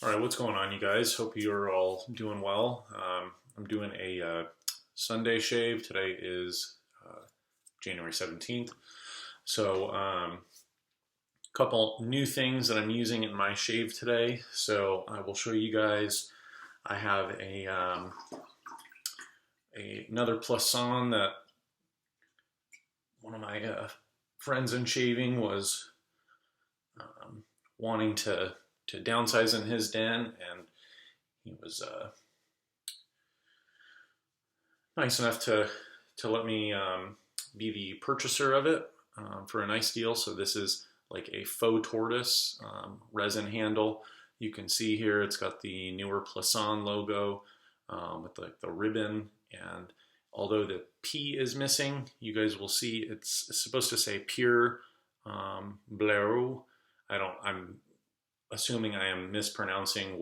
All right, what's going on, you guys? Hope you're all doing well. I'm doing a Sunday shave. Today is January 17th. So, a couple new things that I'm using in my shave today. So, I will show you guys. I have another Plisson that one of my friends in shaving was wanting to downsize in his den, and he was nice enough to let me be the purchaser of it for a nice deal. So this is like a faux tortoise resin handle. You can see here it's got the newer Plisson logo with like the ribbon, and although the P is missing, you guys will see it's supposed to say pure bleu. I'm assuming I am mispronouncing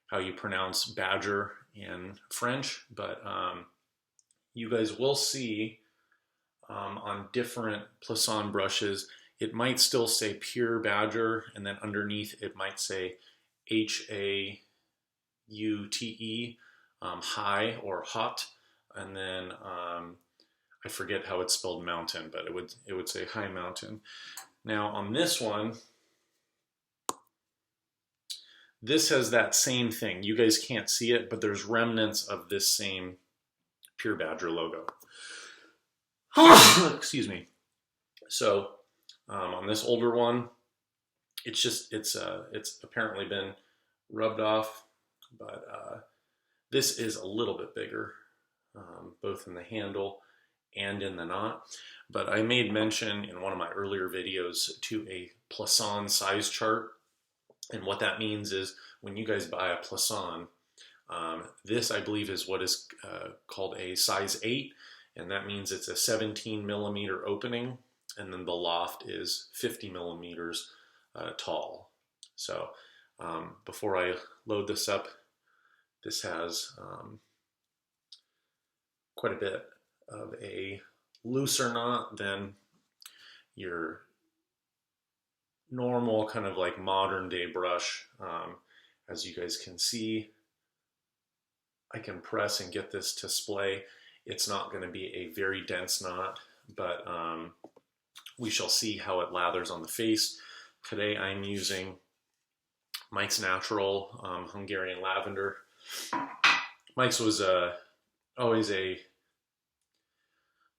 how you pronounce badger in French, but you guys will see on different Plisson brushes, it might still say pure badger, and then underneath it might say HAUTE, high or hot, and then I forget how it's spelled mountain, but it would say high mountain. Now on this one, this has that same thing. You guys can't see it, but there's remnants of this same Pure Badger logo. Excuse me. So on this older one, it's apparently been rubbed off, but this is a little bit bigger, both in the handle and in the knot. But I made mention in one of my earlier videos to a Plisson size chart. And what that means is when you guys buy a Plisson, this I believe is what is called a size 8, and that means it's a 17 millimeter opening, and then the loft is 50 millimeters tall. So before I load this up, this has quite a bit of a looser knot than your normal kind of like modern day brush. As you guys can see, I can press and get this to splay. It's not going to be a very dense knot, but we shall see how it lathers on the face. Today I'm using Mike's Natural Hungarian Lavender. Mike's was always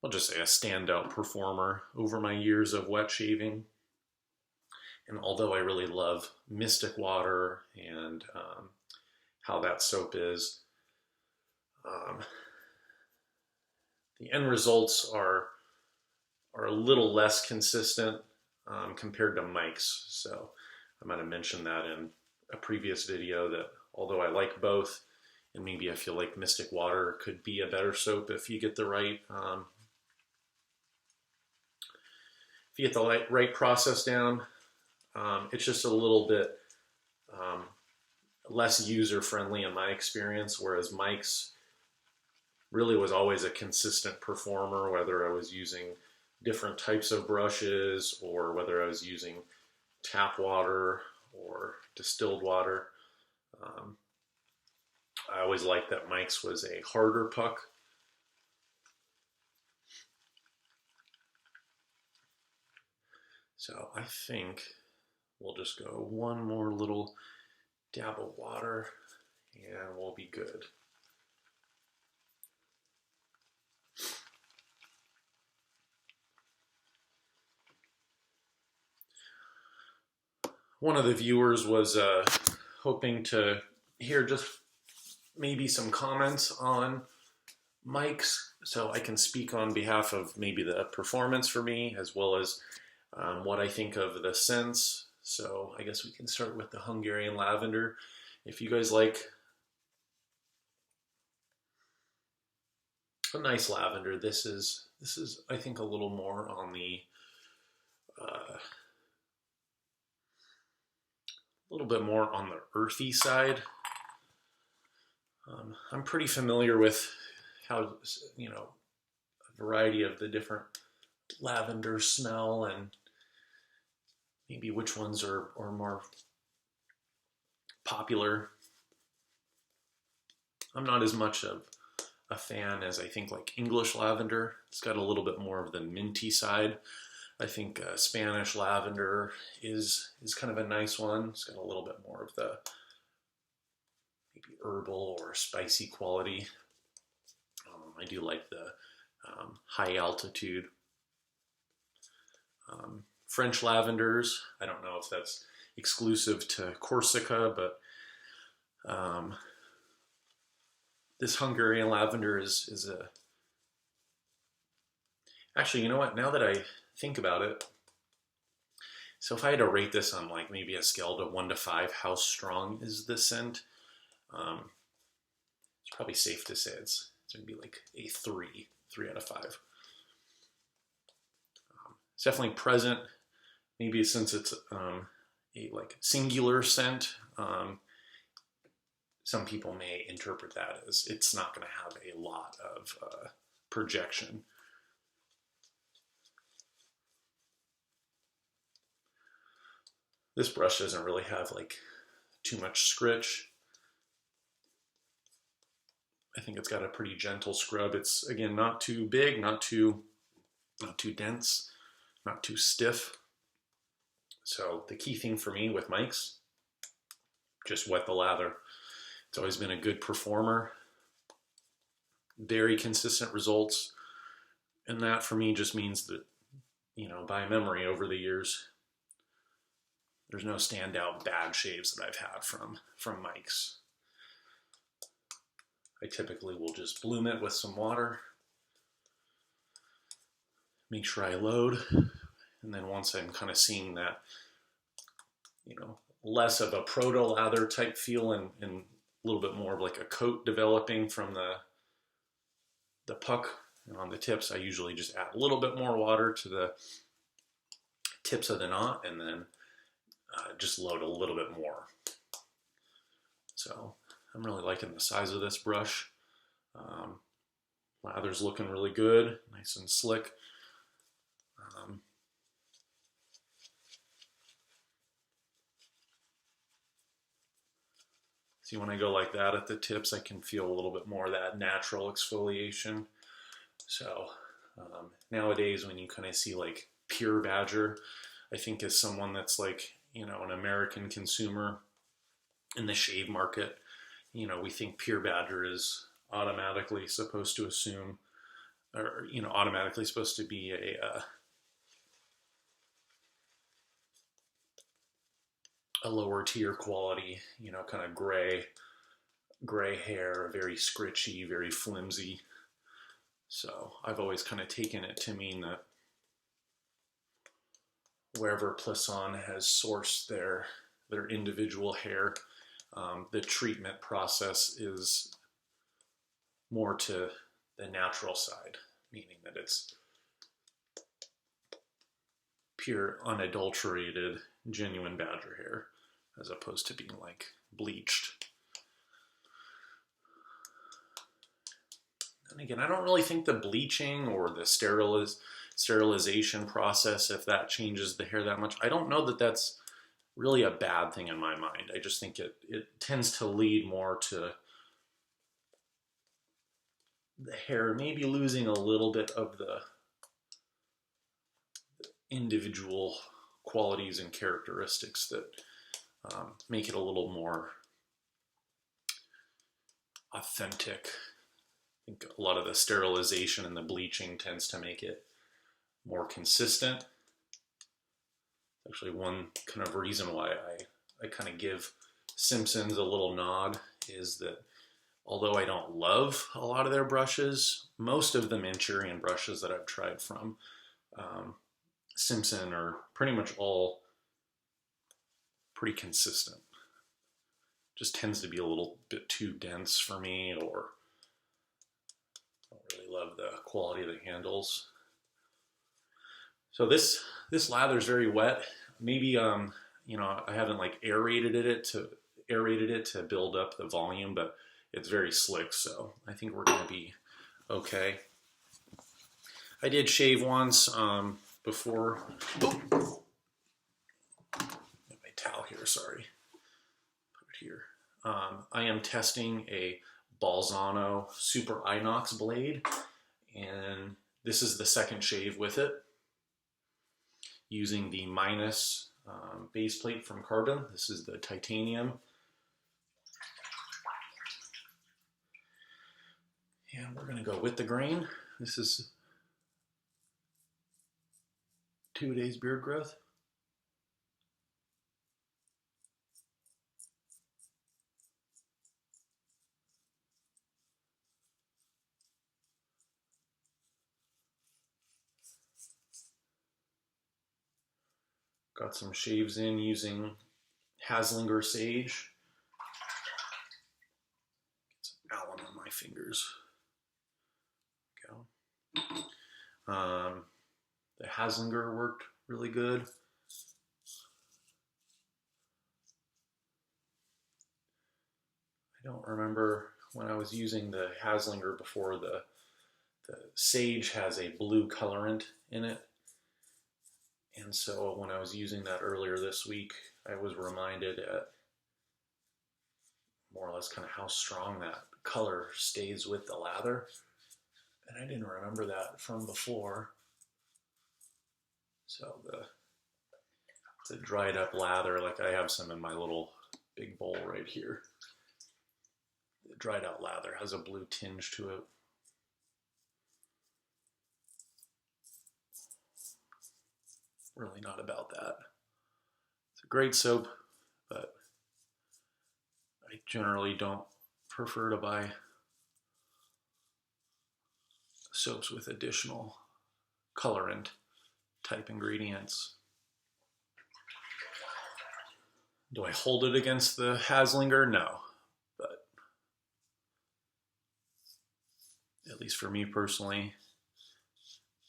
I'll just say a standout performer over my years of wet shaving. And although I really love Mystic Water and how that soap is, the end results are a little less consistent compared to Mike's. So I might have mentioned that in a previous video that although I like both, and maybe I feel like Mystic Water could be a better soap if you get the right right process down. It's just a little bit less user-friendly in my experience, whereas Mike's really was always a consistent performer, whether I was using different types of brushes or whether I was using tap water or distilled water. I always liked that Mike's was a harder puck. So I think we'll just go one more little dab of water and we'll be good. One of the viewers was hoping to hear just maybe some comments on Mike's, so I can speak on behalf of maybe the performance for me as well as what I think of the scents. So I guess we can start with the Hungarian Lavender. If you guys like a nice lavender, this is I think a little more on the a little bit more on the earthy side. I'm pretty familiar with how, you know, a variety of the different lavender smell and maybe which ones are more popular. I'm not as much of a fan as I think like English lavender. It's got a little bit more of the minty side. I think Spanish lavender is kind of a nice one. It's got a little bit more of the maybe herbal or spicy quality. I do like the high altitude. French lavenders, I don't know if that's exclusive to Corsica, but this Hungarian lavender is a... Actually, you know what? Now that I think about it, so if I had to rate this on like maybe a scale to 1 to 5, how strong is this scent? It's probably safe to say it's going to be like a 3 out of 5. It's definitely present. Maybe since it's a like singular scent, some people may interpret that as it's not going to have a lot of projection. This brush doesn't really have like too much scritch. I think it's got a pretty gentle scrub. It's, again, not too big, not too dense, not too stiff. So the key thing for me with mics, just wet the lather. It's always been a good performer. Very consistent results. And that for me just means that, you know, by memory over the years, there's no standout bad shaves that I've had from mics. I typically will just bloom it with some water. Make sure I load. And then once I'm kind of seeing that, you know, less of a proto-lather type feel and a little bit more of like a coat developing from the puck and on the tips, I usually just add a little bit more water to the tips of the knot and then just load a little bit more. So I'm really liking the size of this brush. Lather's looking really good, nice and slick. See, when I go like that at the tips, I can feel a little bit more of that natural exfoliation. So nowadays when you kind of see like Pure Badger, I think as someone that's like, you know, an American consumer in the shave market, you know, we think Pure Badger is automatically supposed to assume, or, you know, automatically supposed to be a lower tier quality, you know, kind of gray hair, very scritchy, very flimsy. So I've always kind of taken it to mean that wherever Plisson has sourced their individual hair, the treatment process is more to the natural side, meaning that it's pure, unadulterated, genuine badger hair, as opposed to being like bleached. And again, I don't really think the bleaching or the sterilization process, if that changes the hair that much, I don't know that that's really a bad thing in my mind. I just think it tends to lead more to the hair maybe losing a little bit of the individual qualities and characteristics that make it a little more authentic. I think a lot of the sterilization and the bleaching tends to make it more consistent. Actually, one kind of reason why I kind of give Simpsons a little nod is that although I don't love a lot of their brushes, most of the Manchurian brushes that I've tried from Simpson are pretty much all pretty consistent. Just tends to be a little bit too dense for me, or I don't really love the quality of the handles. So this lather is very wet. Maybe you know, I haven't like aerated it to build up the volume, but it's very slick, so I think we're gonna be okay. I did shave once before. Oh. My towel here, sorry. Put it here. I am testing a Bolzano Superinox blade, and this is the second shave with it, using the minus base plate from Carbon. This is the titanium. And we're gonna go with the grain. This is 2 days beard growth. Got some shaves in using Haslinger sage. Get some alum on my fingers. Go. The Haslinger worked really good. I don't remember when I was using the Haslinger before, the sage has a blue colorant in it. And so when I was using that earlier this week, I was reminded at more or less kind of how strong that color stays with the lather. And I didn't remember that from before. So the dried up lather, like I have some in my little big bowl right here. The dried out lather has a blue tinge to it. Really not about that. It's a great soap, but I generally don't prefer to buy soaps with additional colorant type ingredients. Do I hold it against the Haslinger? No, but at least for me personally,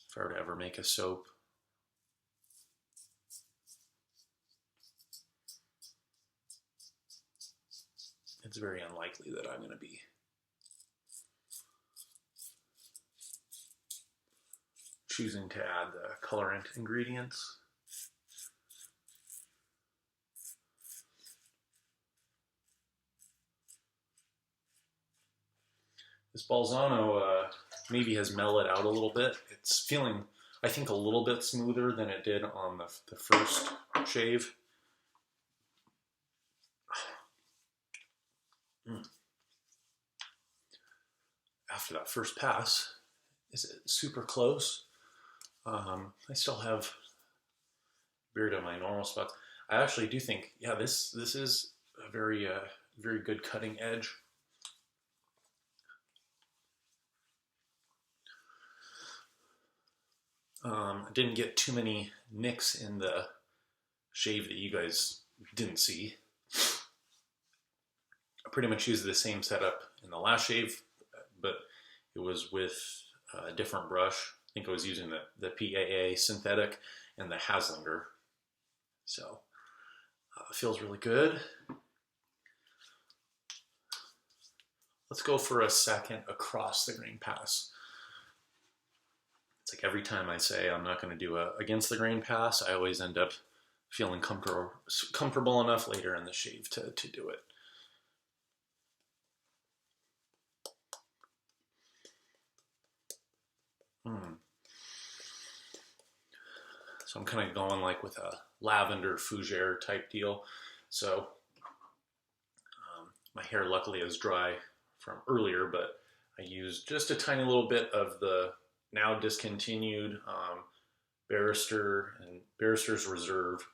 if I were to ever make a soap, it's very unlikely that I'm going to be choosing to add the colorant ingredients. This Bolzano maybe has mellowed out a little bit. It's feeling, I think, a little bit smoother than it did on the first shave. After that first pass, is it super close? I still have beard on my normal spots. I actually do think, yeah, this is a very very good cutting edge. I didn't get too many nicks in the shave that you guys didn't see. I pretty much used the same setup in the last shave, but it was with a different brush. I think I was using the PAA synthetic and the Haslinger. So it feels really good. Let's go for a second across the grain pass. It's like every time I say I'm not going to do a against the grain pass, I always end up feeling comfortable enough later in the shave to do it. So I'm kind of going like with a lavender fougere type deal. So my hair luckily is dry from earlier, but I used just a tiny little bit of the now discontinued Barrister's Reserve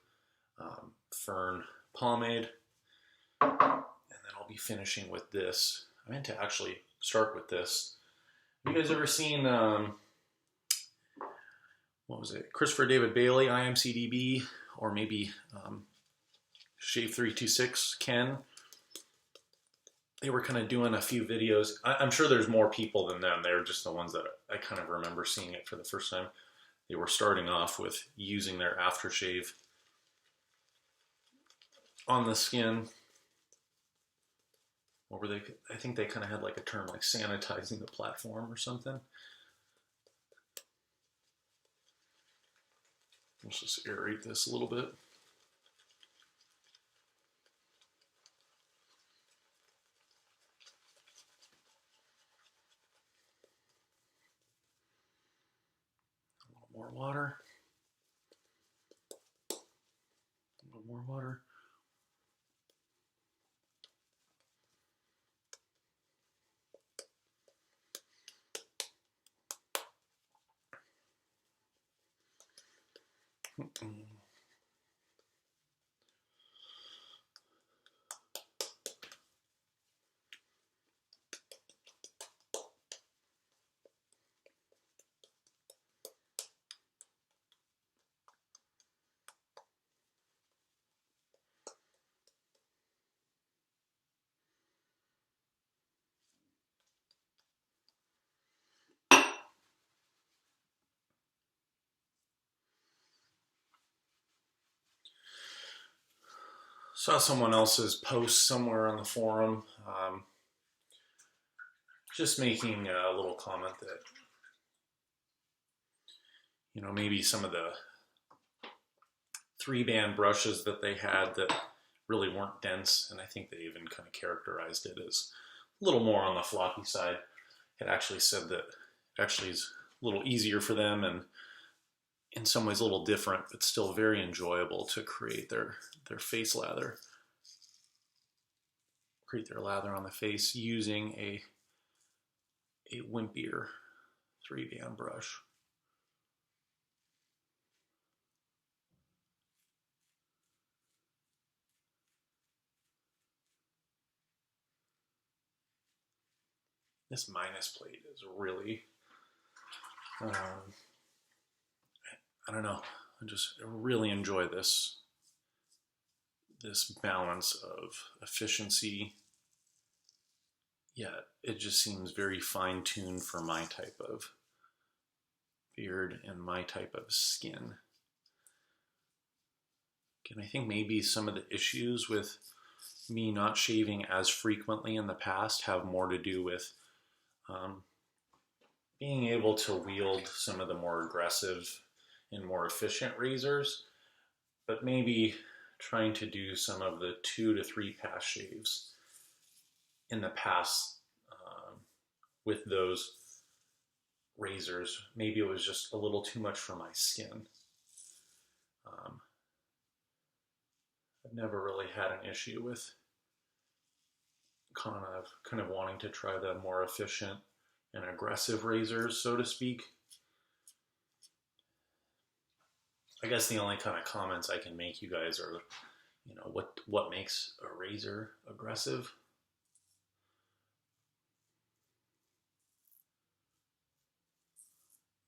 Fern pomade. And then I'll be finishing with this. I meant to actually start with this. Have you guys ever seen, what was it? Christopher David Bailey, IMCDB, or maybe Shave 326 Ken? They were kind of doing a few videos. I'm sure there's more people than them. They're just the ones that I kind of remember seeing it for the first time. They were starting off with using their aftershave on the skin. What were they? I think they kind of had like a term like sanitizing the platform or something. Let's just aerate this a little bit. More water. A little more water. Saw someone else's post somewhere on the forum, just making a little comment that, you know, maybe some of the 3-band brushes that they had that really weren't dense, and I think they even kind of characterized it as a little more on the floppy side. It actually said that it actually is a little easier for them and in some ways a little different, but still very enjoyable to create their face lather. Create their lather on the face using a wimpier 3-band brush. This minus plate is really, I don't know, I really enjoy this balance of efficiency, yet it just seems very fine-tuned for my type of beard and my type of skin. And I think maybe some of the issues with me not shaving as frequently in the past have more to do with being able to wield some of the more aggressive and more efficient razors, but maybe trying to do some of the 2 to 3 pass shaves in the past with those razors. Maybe it was just a little too much for my skin. I've never really had an issue with kind of wanting to try the more efficient and aggressive razors, so to speak. I guess the only kind of comments I can make you guys are, you know, what makes a razor aggressive?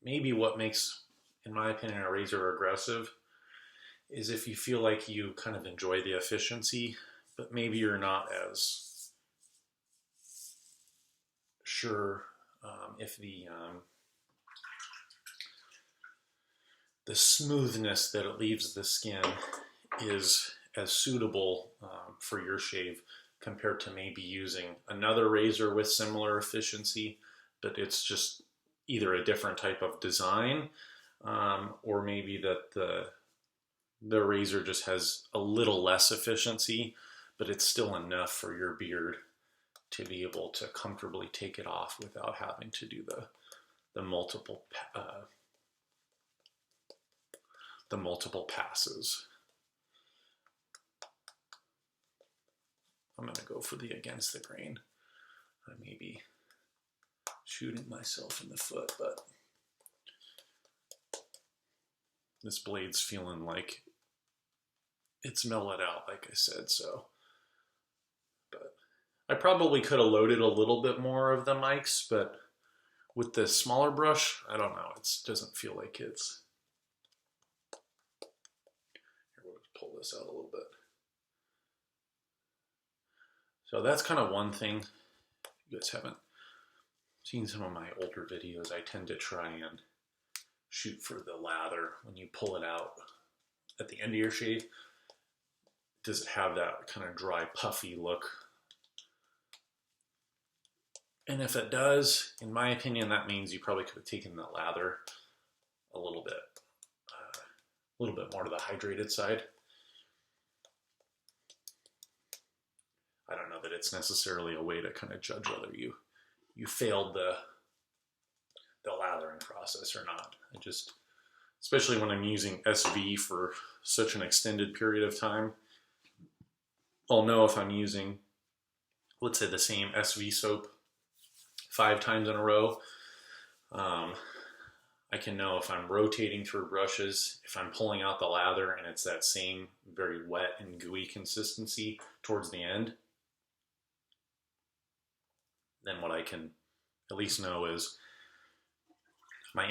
Maybe what makes, in my opinion, a razor aggressive is if you feel like you kind of enjoy the efficiency, but maybe you're not as sure if the smoothness that it leaves the skin is as suitable for your shave compared to maybe using another razor with similar efficiency, but it's just either a different type of design or maybe that the razor just has a little less efficiency, but it's still enough for your beard to be able to comfortably take it off without having to do the multiple passes. I'm going to go for the against the grain. I may be shooting myself in the foot, but this blade's feeling like it's mellowed out, like I said, so. But I probably could have loaded a little bit more of the mics, but with the smaller brush, I don't know, it doesn't feel like it's. Here, we'll pull this out a little bit. So that's kind of one thing. If you guys haven't seen some of my older videos, I tend to try and shoot for the lather when you pull it out at the end of your shave. Does it have that kind of dry, puffy look? And if it does, in my opinion, that means you probably could have taken the lather a little bit more to the hydrated side. I don't know that it's necessarily a way to kind of judge whether you failed the lathering process or not. especially when I'm using SV for such an extended period of time. I'll know if I'm using, let's say, the same SV soap 5 times in a row. I can know if I'm rotating through brushes, if I'm pulling out the lather and it's that same very wet and gooey consistency towards the end, then what I can at least know is my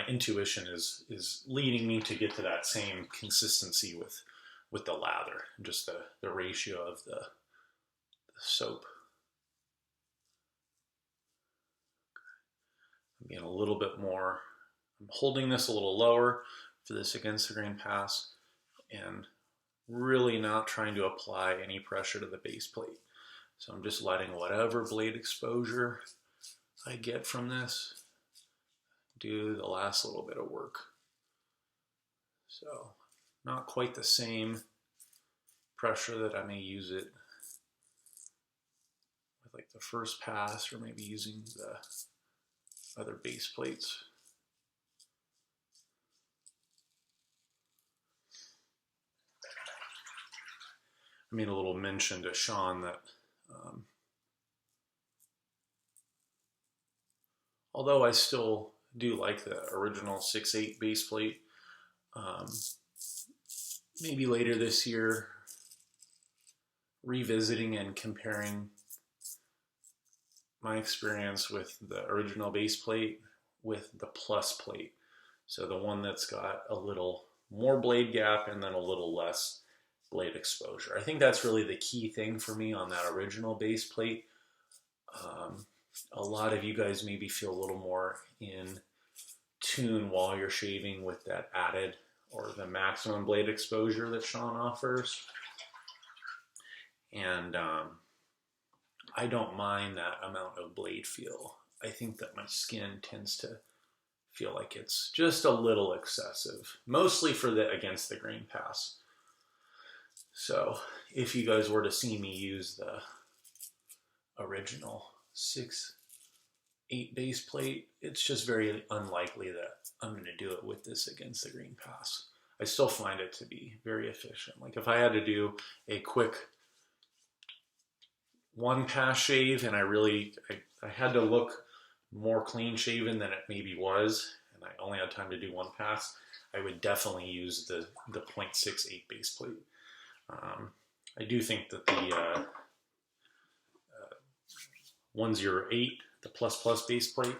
intuition is leading me to get to that same consistency with the lather, just the ratio of the soap. I'm being a little bit more, I'm holding this a little lower for this against the grain pass and really not trying to apply any pressure to the base plate. So I'm just letting whatever blade exposure I get from this do the last little bit of work. So not quite the same pressure that I may use it with like the first pass, or maybe using the other base plates. I made a little mention to Sean that although I still do like the original 6/8 base plate, maybe later this year revisiting and comparing my experience with the original base plate with the plus plate. So the one that's got a little more blade gap and then a little less blade exposure. I think that's really the key thing for me on that original base plate. A lot of you guys maybe feel a little more in tune while you're shaving with that added or the maximum blade exposure that Sean offers. And I don't mind that amount of blade feel. I think that my skin tends to feel like it's just a little excessive, mostly for the against the grain pass. So if you guys were to see me use the original 6/8 base plate, it's just very unlikely that I'm going to do it with this against the grain pass. I still find it to be very efficient. Like if I had to do a quick one pass shave and I had to look more clean shaven than it maybe was, and I only had time to do one pass, I would definitely use the 0.68 base plate. I do think that the 108, the plus base plate,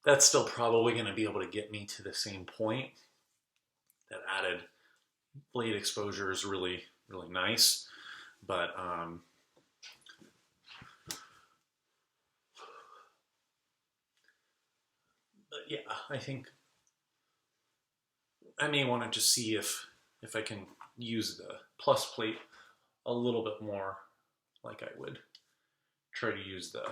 that's still probably going to be able to get me to the same point. That added blade exposure is really, really nice. But yeah, I think I may want to just see if I can use the plus plate a little bit more, like I would try to use the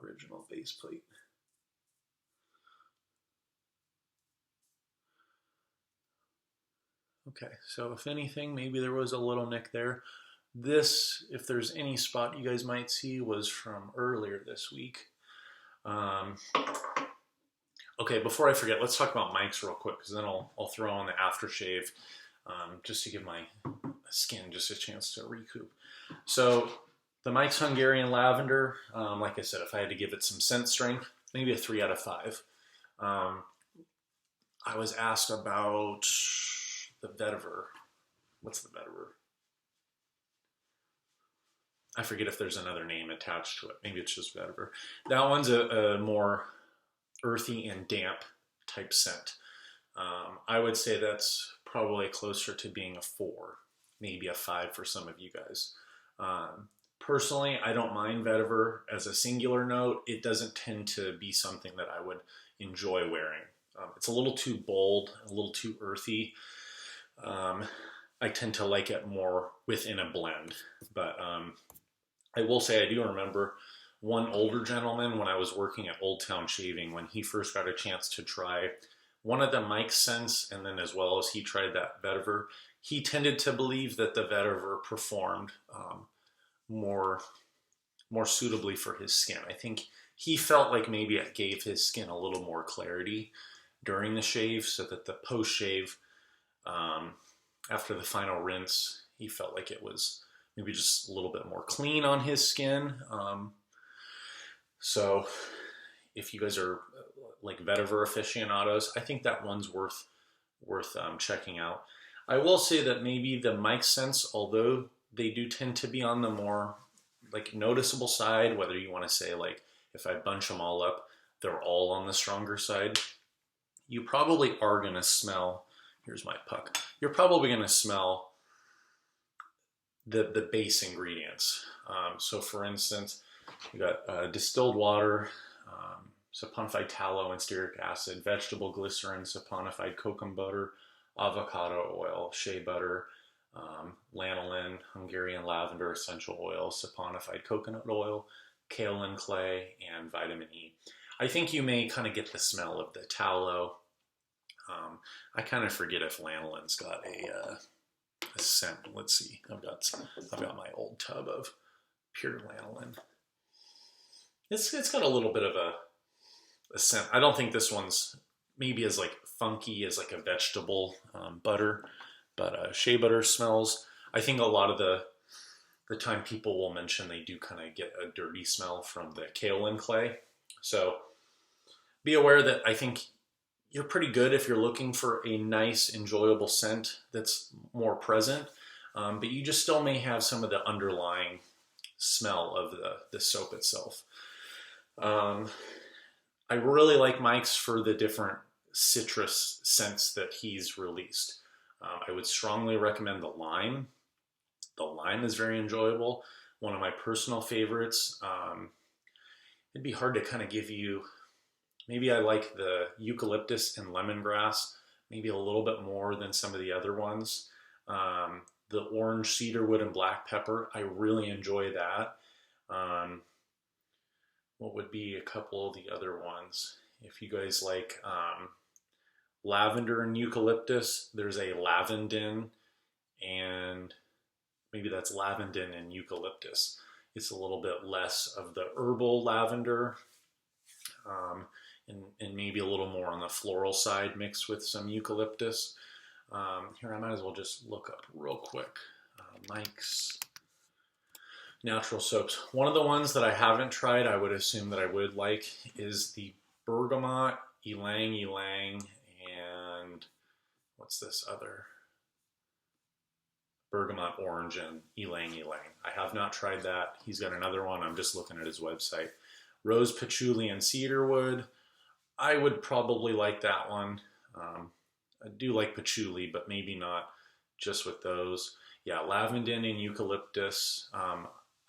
original base plate. Okay, so if anything, maybe there was a little nick there. This, if there's any spot you guys might see, was from earlier this week. Okay, before I forget, let's talk about mics real quick, because then I'll throw on the aftershave just to give my skin just a chance to recoup. So the Mike's Hungarian Lavender, like I said, if I had to give it some scent strength, maybe a 3 out of 5. I was asked about the vetiver. What's the vetiver? I forget if there's another name attached to it. Maybe it's just vetiver. That one's a more earthy and damp type scent. I would say that's probably closer to being a 4, maybe a 5 for some of you guys. Personally, I don't mind vetiver as a singular note. It doesn't tend to be something that I would enjoy wearing. It's a little too bold, a little too earthy. I tend to like it more within a blend. But I will say I do remember one older gentleman when I was working at Old Town Shaving, when he first got a chance to try one of the Mike scents, and then as well as he tried that vetiver, he tended to believe that the vetiver performed more suitably for his skin. I think he felt like maybe it gave his skin a little more clarity during the shave, so that the post shave, after the final rinse, he felt like it was maybe just a little bit more clean on his skin. So if you guys are like vetiver aficionados, I think that one's worth checking out. I will say that maybe the mic scents, although they do tend to be on the more like noticeable side, whether you want to say like if I bunch them all up, they're all on the stronger side, you probably are going to smell, here's my puck, you're probably going to smell the base ingredients. So for instance, you got distilled water, saponified tallow and stearic acid, vegetable glycerin, saponified cocoa butter, avocado oil, shea butter, lanolin, Hungarian lavender essential oil, saponified coconut oil, kaolin clay, and vitamin E. I think you may kind of get the smell of the tallow. I kind of forget if lanolin's got a scent. Let's see. I've got my old tub of pure lanolin. It's got a little bit of a scent. I don't think this one's maybe as like funky as like a vegetable butter, but shea butter smells. I think a lot of the time people will mention they do kind of get a dirty smell from the kaolin clay. So be aware that I think you're pretty good if you're looking for a nice, enjoyable scent that's more present, but you just still may have some of the underlying smell of the soap itself. I really like Mike's for the different citrus scents that he's released. I would strongly recommend the lime. The lime is very enjoyable. One of my personal favorites. It'd be hard to kind of give you, maybe I like the eucalyptus and lemongrass, maybe a little bit more than some of the other ones. The orange cedarwood and black pepper, I really enjoy that. What would be a couple of the other ones? If you guys like lavender and eucalyptus, there's a lavendin, and maybe that's lavendin and eucalyptus. It's a little bit less of the herbal lavender, and maybe a little more on the floral side mixed with some eucalyptus. Here, I might as well just look up real quick. Mike's natural soaps. One of the ones that I haven't tried, I would assume that I would like, is the bergamot, ylang ylang, and what's this other? Bergamot orange and ylang ylang. I have not tried that. He's got another one. I'm just looking at his website. Rose patchouli and cedarwood. I would probably like that one. I do like patchouli, but maybe not just with those. Yeah, lavendin and eucalyptus.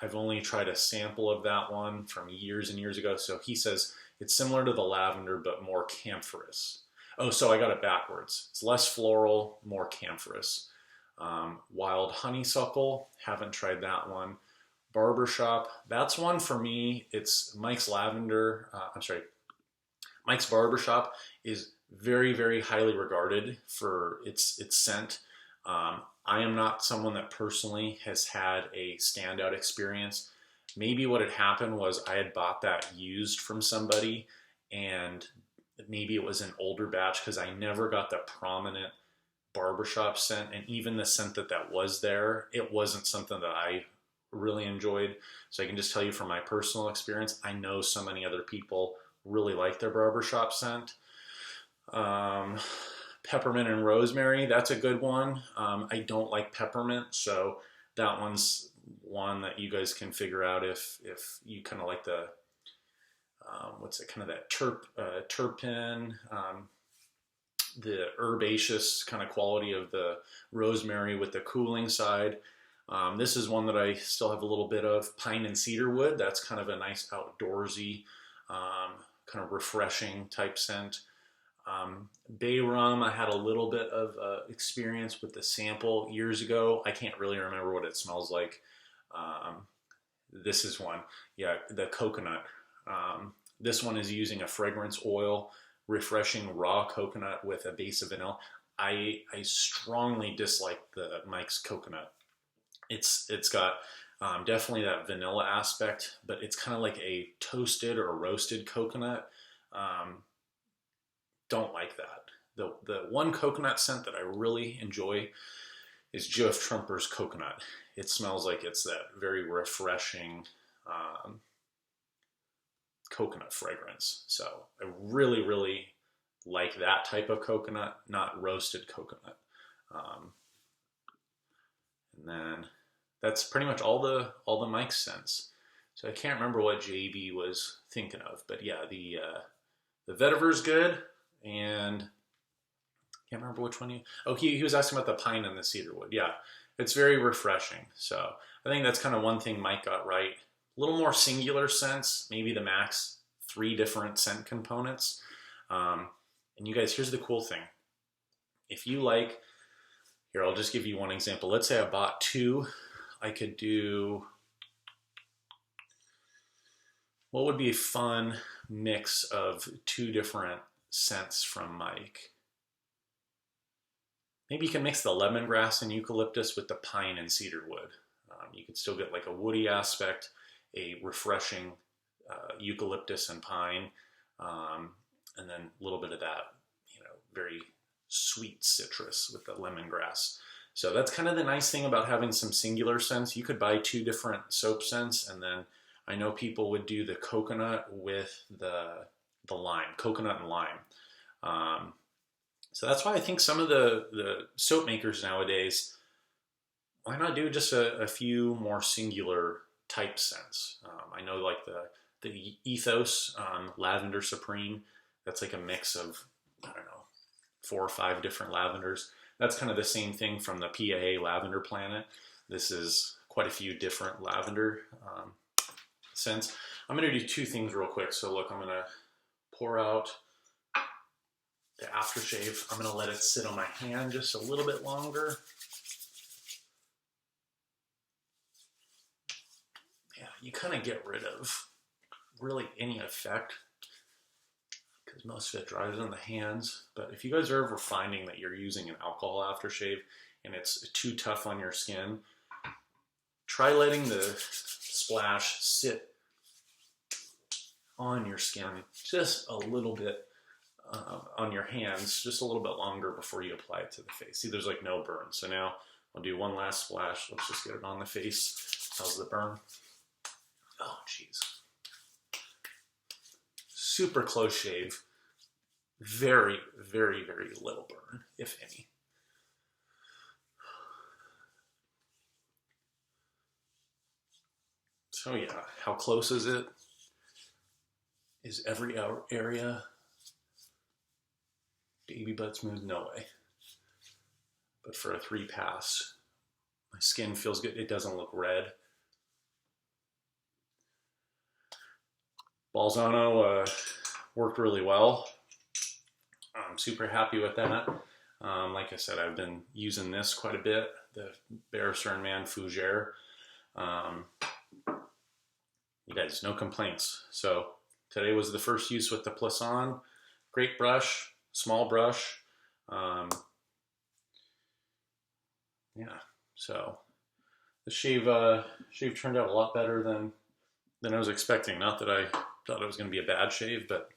I've only tried a sample of that one from years and years ago. So he says it's similar to the lavender, but more camphorous. Oh, so I got it backwards. It's less floral, more camphorous. Wild honeysuckle, haven't tried that one. Barbershop, that's one for me. It's Mike's Lavender, Mike's Barbershop is very, very highly regarded for its scent. I am not someone that personally has had a standout experience. Maybe what had happened was I had bought that used from somebody, and maybe it was an older batch because I never got the prominent barbershop scent, and even the scent that was there, it wasn't something that I really enjoyed. So I can just tell you from my personal experience, I know so many other people really like their barbershop scent. Peppermint and rosemary, that's a good one. I don't like peppermint, so that one's one that you guys can figure out if you kind of like the kind of that terpene, the herbaceous kind of quality of the rosemary with the cooling side. This is one that I still have a little bit of. Pine and cedarwood, that's kind of a nice outdoorsy, kind of refreshing type scent. Bay rum, I had a little bit of experience with the sample years ago. I can't really remember what it smells like. This is one. Yeah, the coconut. This one is using a fragrance oil, refreshing raw coconut with a base of vanilla. I strongly dislike the Mike's coconut. It's got Definitely that vanilla aspect, but it's kind of like a toasted or roasted coconut. Um, don't like that. The one coconut scent that I really enjoy is Geoff Trumper's coconut. It smells like it's that very refreshing coconut fragrance. So I really, really like that type of coconut, not roasted coconut. Um, and then that's pretty much all the mic scents. So I can't remember what JB was thinking of, but yeah, the vetiver's good, and can't remember which one he was asking about the pine and the cedarwood. Yeah, it's very refreshing. So I think that's kind of one thing Mike got right. A little more singular scents, maybe the max 3 different scent components. And you guys, here's the cool thing. If you like, here, I'll just give you one example. Let's say I bought 2. I could do, what would be a fun mix of 2 different scents from Mike? Maybe you can mix the lemongrass and eucalyptus with the pine and cedarwood. You could still get like a woody aspect, a refreshing eucalyptus and pine, and then a little bit of that, very sweet citrus with the lemongrass. So that's kind of the nice thing about having some singular scents. You could buy 2 different soap scents, and then I know people would do the coconut with the lime, coconut and lime. So that's why I think some of the soap makers nowadays, why not do just a few more singular type scents? I know like the Ethos Lavender Supreme, that's like a mix of, I don't know, 4 or 5 different lavenders. That's kind of the same thing from the PAA Lavender Planet. This is quite a few different lavender scents. I'm going to do 2 things real quick. So look, I'm going to pour out the aftershave. I'm going to let it sit on my hand just a little bit longer. Yeah, you kind of get rid of really any effect because most of it dries on the hands. But if you guys are ever finding that you're using an alcohol aftershave and it's too tough on your skin, try letting the splash sit on your skin just a little bit, on your hands, just a little bit longer before you apply it to the face. See, there's like no burn. So now I'll do one last splash. Let's just get it on the face. How's the burn? Oh, jeez. Super close shave. Very, very, very little burn, if any. So yeah, how close is it? Is every area baby butt smooth? No way. But for a 3 pass, my skin feels good. It doesn't look red. Bolzano worked really well. I'm super happy with that. Like I said, I've been using this quite a bit, the Bear Cernman Fougere. You guys, no complaints. So today was the first use with the Plisson. Great brush, small brush. Yeah, so the shave turned out a lot better than I was expecting. Not that I thought it was going to be a bad shave, but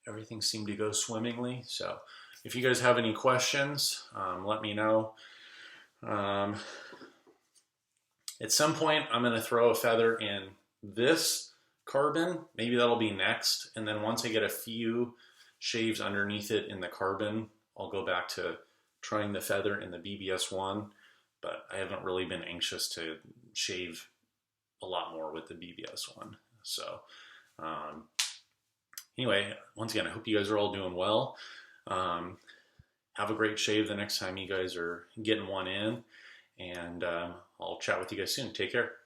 everything seemed to go swimmingly. So if you guys have any questions, let me know. At some point, I'm going to throw a feather in this carbon. Maybe that'll be next. And then once I get a few shaves underneath it in the carbon, I'll go back to trying the feather in the BBS1. But I haven't really been anxious to shave a lot more with the BBS1. So anyway, once again, I hope you guys are all doing well. Have a great shave the next time you guys are getting one in. And I'll chat with you guys soon. Take care.